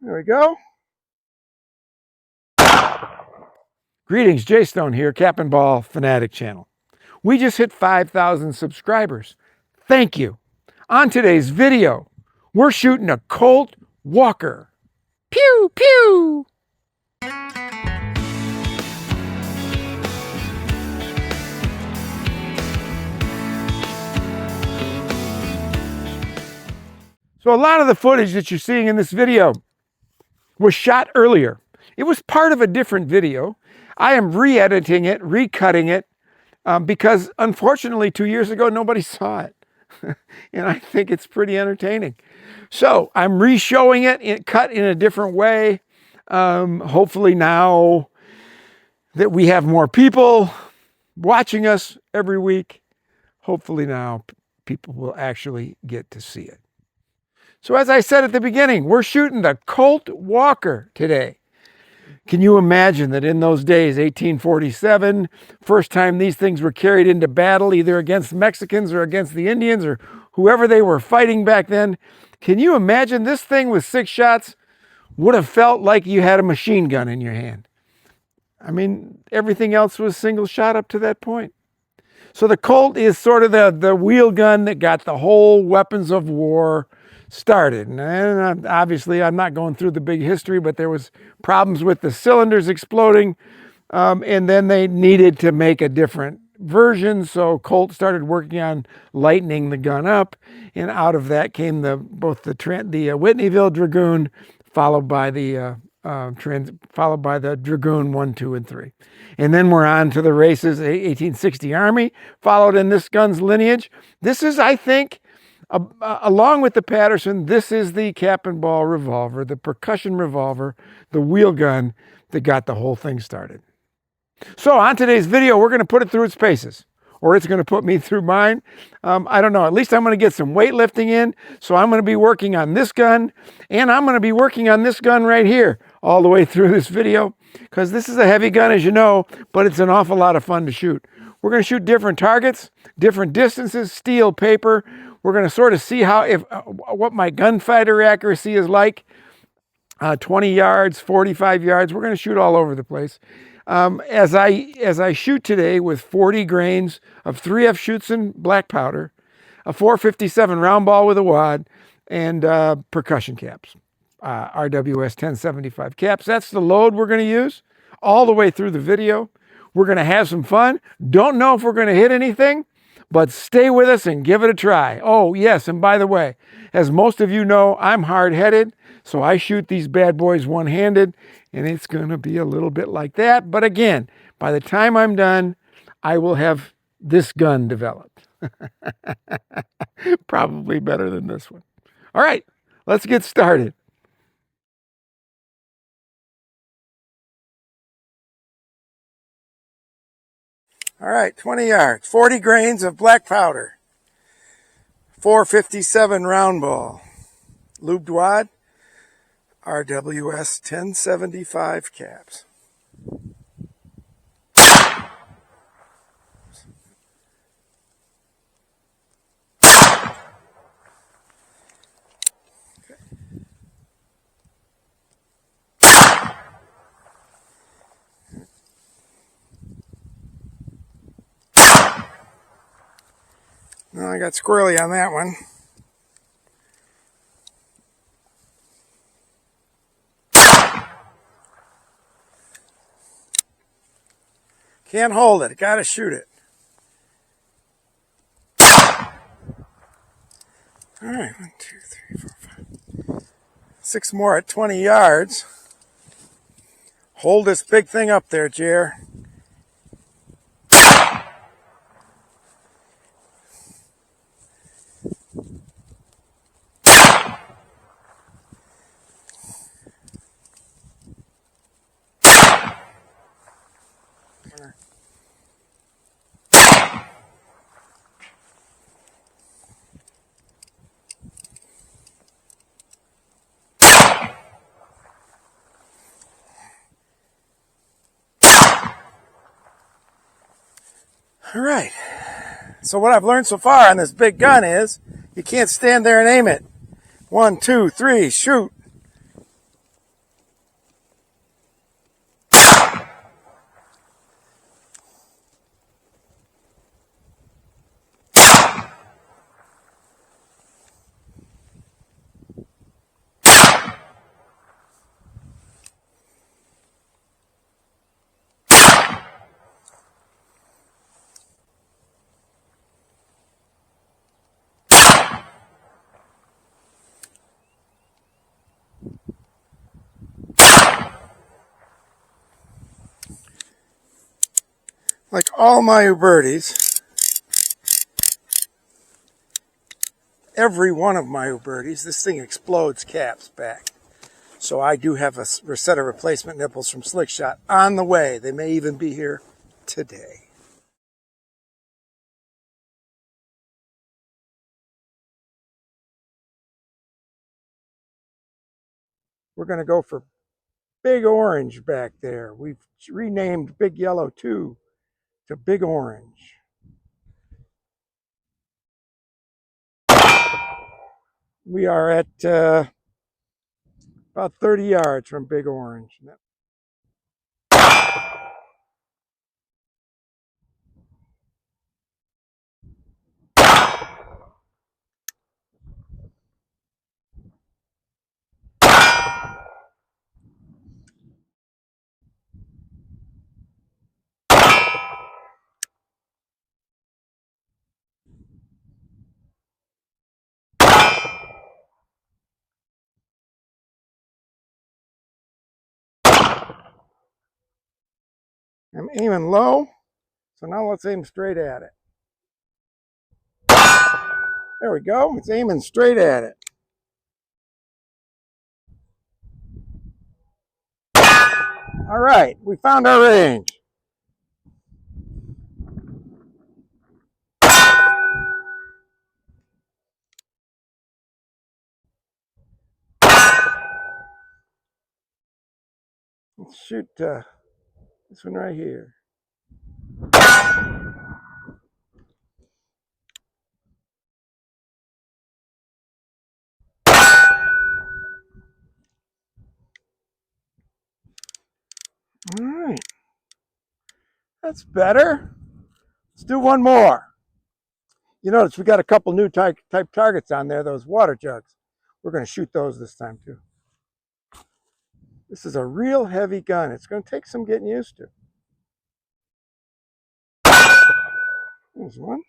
There we go. Greetings, Jay Stone here, Cap and Ball Fanatic Channel. We just hit 5,000 subscribers. Thank you. On today's video, we're shooting a Colt Walker. Pew, pew. So a lot of the footage that you're seeing in this video was shot earlier. It was part of a different video. I am re-editing it, recutting it, because unfortunately 2 years ago, nobody saw it. And I think it's pretty entertaining. So I'm re-showing it, cut in a different way. Hopefully now that we have more people watching us every week, hopefully now people will actually get to see it. So as I said at the beginning, we're shooting the Colt Walker today. Can you imagine that in those days, 1847, first time these things were carried into battle, either against Mexicans or against the Indians or whoever they were fighting back then? Can you imagine this thing with 6 shots would have felt like you had a machine gun in your hand? I mean, everything else was single shot up to that point. So the Colt is sort of the wheel gun that got the whole weapons of war started. And obviously I'm not going through the big history, but there was problems with the cylinders exploding, and then they needed to make a different version, so Colt started working on lightening the gun up, and out of that came both the Whitneyville Dragoon, followed by the Dragoon 1, 2, and 3. And then we're on to the races. 1860 Army followed in this gun's lineage. This is, I think, along with the Patterson, this is the Cap and Ball Revolver, the percussion revolver, the wheel gun that got the whole thing started. So on today's video, we're going to put it through its paces, or it's going to put me through mine. I don't know. At least I'm going to get some weightlifting in. So I'm going to be working on this gun, and I'm going to be working on this gun right here all the way through this video, because this is a heavy gun, as you know, but it's an awful lot of fun to shoot. We're going to shoot different targets, different distances, steel, paper. We're going to sort of see what my gunfighter accuracy is like. 20 yards, 45 yards. We're going to shoot all over the place. As I shoot today with 40 grains of 3F Schutzen black powder, a 457 round ball with a wad, and percussion caps, RWS 1075 caps. That's the load we're going to use all the way through the video. We're going to have some fun. Don't know if we're going to hit anything, but stay with us and give it a try. Oh, yes, and by the way, as most of you know, I'm hard-headed, so I shoot these bad boys one-handed, and it's going to be a little bit like that. But again, by the time I'm done, I will have this gun developed. Probably better than this one. All right, let's get started. All right, 20 yards, 40 grains of black powder, 457 round ball, lubed wad, RWS 1075 caps. No, I got squirrely on that one. Can't hold it. Got to shoot it. All right, 1, 2, 3, 4, 5. 6 more at 20 yards. Hold this big thing up there, Jer. All right. So what I've learned so far on this big gun is you can't stand there and aim it. 1, 2, 3, shoot. Like all my Ubertis, every one of my Ubertis, this thing explodes caps back. So I do have a set of replacement nipples from Slick Shot on the way. They may even be here today. We're going to go for Big Orange back there. We've renamed Big Yellow 2 to Big Orange. We are at about 30 yards from Big Orange. I'm aiming low, so now let's aim straight at it. There we go. It's aiming straight at it. All right, we found our range. Let's shoot this one right here. All right, that's better. Let's do one more. You notice we got a couple new type targets on there, those water jugs. We're going to shoot those this time too. This is a real heavy gun. It's going to take some getting used to. There's one.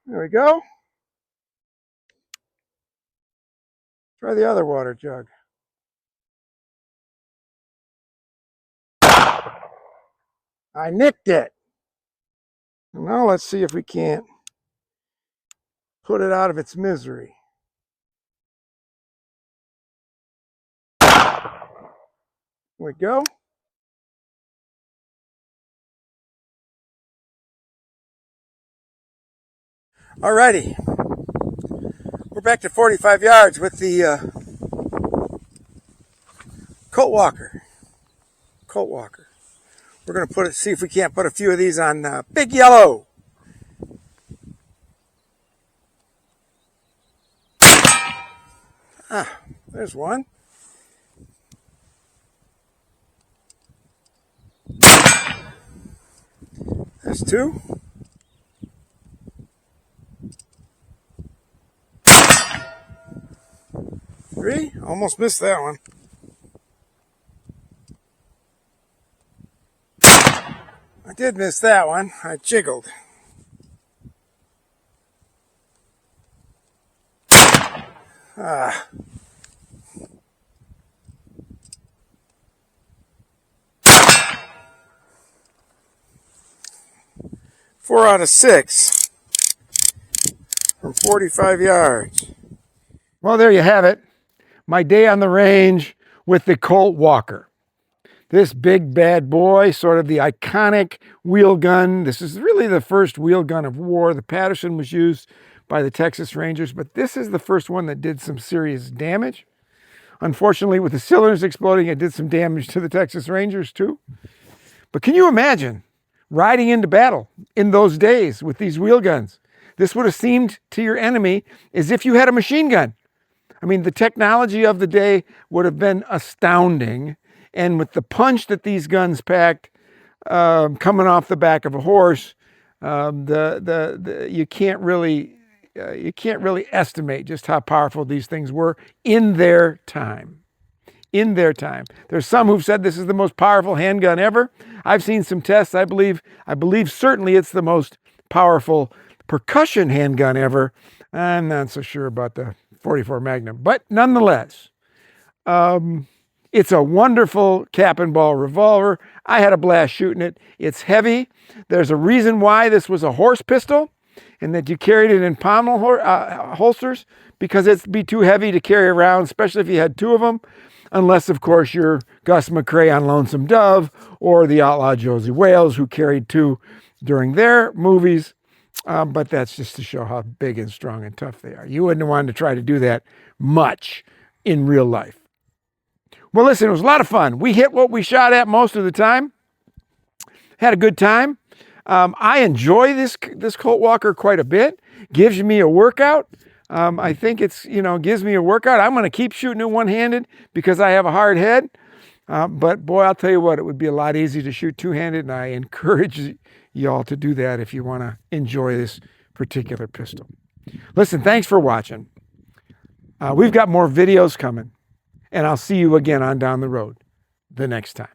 There we go. Try the other water jug. I nicked it. Now let's see if we can't put it out of its misery. There we go. Alrighty. We're back to 45 yards with the Colt Walker. Colt Walker. We're going to see if we can't put a few of these on Big Yellow. Ah, there's one. There's two. Three. Almost missed that one. I did miss that one. I jiggled. Ah. 4 out of 6 from 45 yards. Well, there you have it. My day on the range with the Colt Walker. This big bad boy, sort of the iconic wheel gun. This is really the first wheel gun of war. The Patterson was used by the Texas Rangers, but this is the first one that did some serious damage. Unfortunately, with the cylinders exploding, it did some damage to the Texas Rangers too. But can you imagine riding into battle in those days with these wheel guns? This would have seemed to your enemy as if you had a machine gun. I mean, the technology of the day would have been astounding. And with the punch that these guns packed, coming off the back of a horse, you can't really estimate just how powerful these things were in their time. In their time, there's some who've said this is the most powerful handgun ever. I've seen some tests. I believe certainly it's the most powerful percussion handgun ever. I'm not so sure about the 44 Magnum, but nonetheless, It's a wonderful cap and ball revolver. I had a blast shooting it. It's heavy. There's a reason why this was a horse pistol and that you carried it in pommel holsters, because it'd be too heavy to carry around, especially if you had two of them, unless, of course, you're Gus McCrae on Lonesome Dove or the outlaw Josie Wales, who carried two during their movies. But that's just to show how big and strong and tough they are. You wouldn't want to try to do that much in real life. Well, listen, it was a lot of fun. We hit what we shot at most of the time. Had a good time. I enjoy this Colt Walker quite a bit. Gives me a workout. I think it's, gives me a workout. I'm going to keep shooting it one-handed because I have a hard head. But boy, I'll tell you what, it would be a lot easier to shoot two-handed, and I encourage y'all to do that if you want to enjoy this particular pistol. Listen, thanks for watching. We've got more videos coming, and I'll see you again on down the road the next time.